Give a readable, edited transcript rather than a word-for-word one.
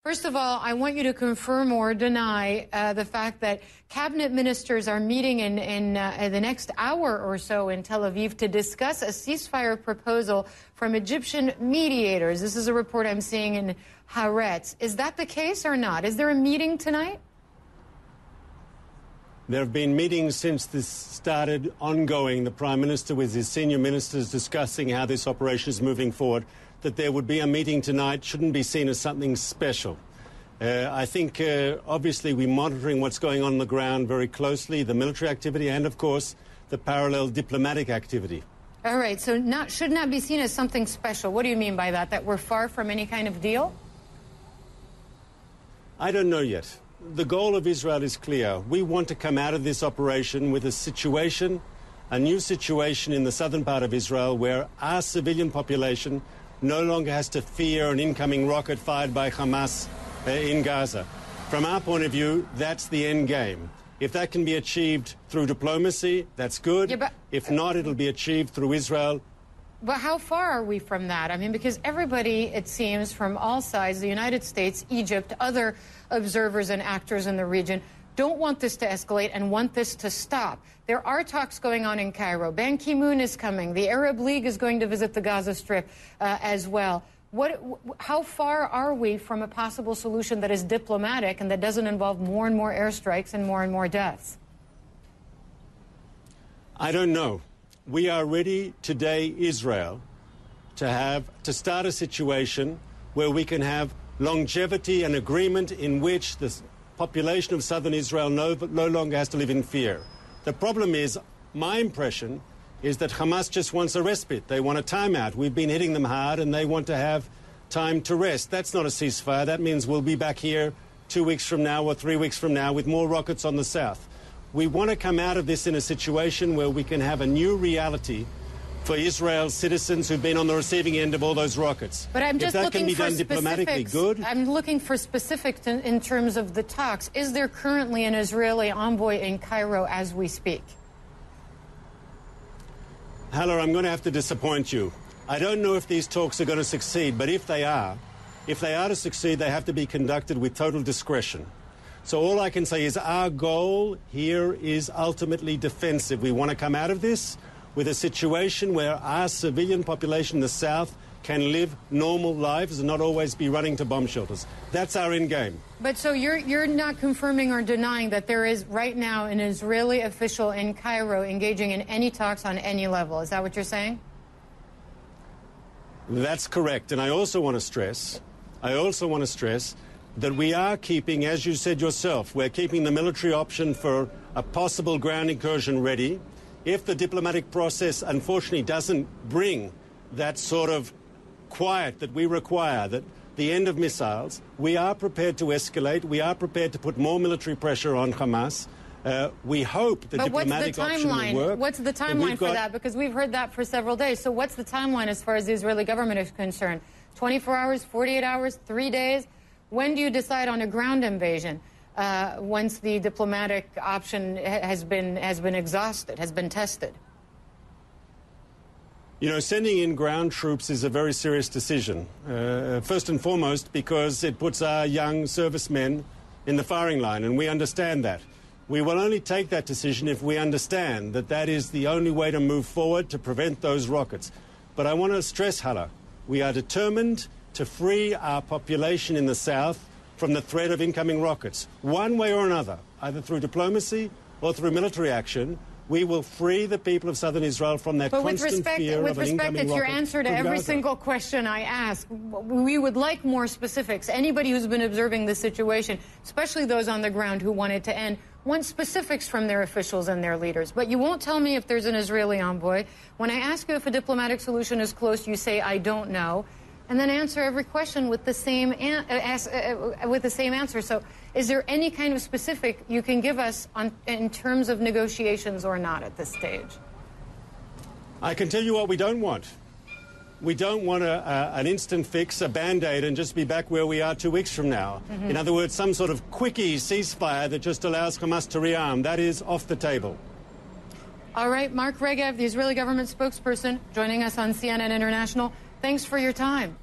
First of all, I want you to confirm or deny the fact that cabinet ministers are meeting in the next hour or so in Tel Aviv to discuss a ceasefire proposal from Egyptian mediators. This is a report I'm seeing in Haaretz. Is that the case or not? Is there a meeting tonight? There have been meetings since this started, ongoing. The Prime Minister with his senior ministers discussing how this operation is moving forward. That there would be a meeting tonight shouldn't be seen as something special. I think, obviously, we're monitoring what's going on the ground very closely, the military activity and, of course, the parallel diplomatic activity. All right, so should not be seen as something special. What do you mean by that? That we're far from any kind of deal? I don't know yet. The goal of Israel is clear. We want to come out of this operation with a new situation in the southern part of Israel where our civilian population no longer has to fear an incoming rocket fired by Hamas in Gaza. From our point of view, that's the end game. If that can be achieved through diplomacy, that's good. Yeah, if not, it'll be achieved through Israel. But how far are we from that? I mean, because everybody, it seems, from all sides, the United States, Egypt, other observers and actors in the region, don't want this to escalate and want this to stop. There are talks going on in Cairo. Ban Ki-moon is coming. The Arab League is going to visit the Gaza Strip as well. How far are we from a possible solution that is diplomatic and that doesn't involve more and more airstrikes and more deaths? I don't know. We are ready today, Israel, to start a situation where we can have longevity and agreement in which the population of southern Israel no longer has to live in fear. The problem is, my impression is that Hamas just wants a respite. They want a timeout. We've been hitting them hard and they want to have time to rest. That's not a ceasefire. That means we'll be back here 2 weeks from now or 3 weeks from now with more rockets on the south. We want to come out of this in a situation where we can have a new reality for Israel's citizens who've been on the receiving end of all those rockets. But I'm just if that looking can be for done diplomatically, good. I'm looking for specifics in terms of the talks. Is there currently an Israeli envoy in Cairo as we speak? Hala, I'm going to have to disappoint you. I don't know if these talks are going to succeed, but if they are to succeed, they have to be conducted with total discretion. So all I can say is our goal here is ultimately defensive. We want to come out of this with a situation where our civilian population in the south can live normal lives and not always be running to bomb shelters. That's our end game. But so you're not confirming or denying that there is right now an Israeli official in Cairo engaging in any talks on any level. Is that what you're saying? That's correct. And I also want to stress that we are keeping, as you said yourself, we're keeping the military option for a possible ground incursion ready. If the diplomatic process, unfortunately, doesn't bring that sort of quiet that we require, that the end of missiles, we are prepared to escalate. We are prepared to put more military pressure on Hamas. We hope the diplomatic option will work. What's the timeline for that? Because we've heard that for several days. So what's the timeline as far as the Israeli government is concerned? 24 hours, 48 hours, 3 days? When do you decide on a ground invasion? Once the diplomatic option has been exhausted, has been tested? You know, sending in ground troops is a very serious decision. First and foremost, because it puts our young servicemen in the firing line, and we understand that. We will only take that decision if we understand that that is the only way to move forward to prevent those rockets. But I want to stress, Hala, we are determined to free our population in the south from the threat of incoming rockets. One way or another, either through diplomacy or through military action, we will free the people of southern Israel from that constant fear of an incoming rocket. With respect, it's your answer to every single question I ask. We would like more specifics. Anybody who's been observing the situation, especially those on the ground who want it to end, want specifics from their officials and their leaders. But you won't tell me if there's an Israeli envoy. When I ask you if a diplomatic solution is close, you say, I don't know. And then answer every question with the same answer. So is there any kind of specific you can give us in terms of negotiations or not at this stage? I can tell you what we don't want. We don't want an instant fix, a Band-Aid, and just be back where we are 2 weeks from now. Mm-hmm. In other words, some sort of quickie ceasefire that just allows Hamas to rearm. That is off the table. All right, Mark Regev, the Israeli government spokesperson, joining us on CNN International. Thanks for your time.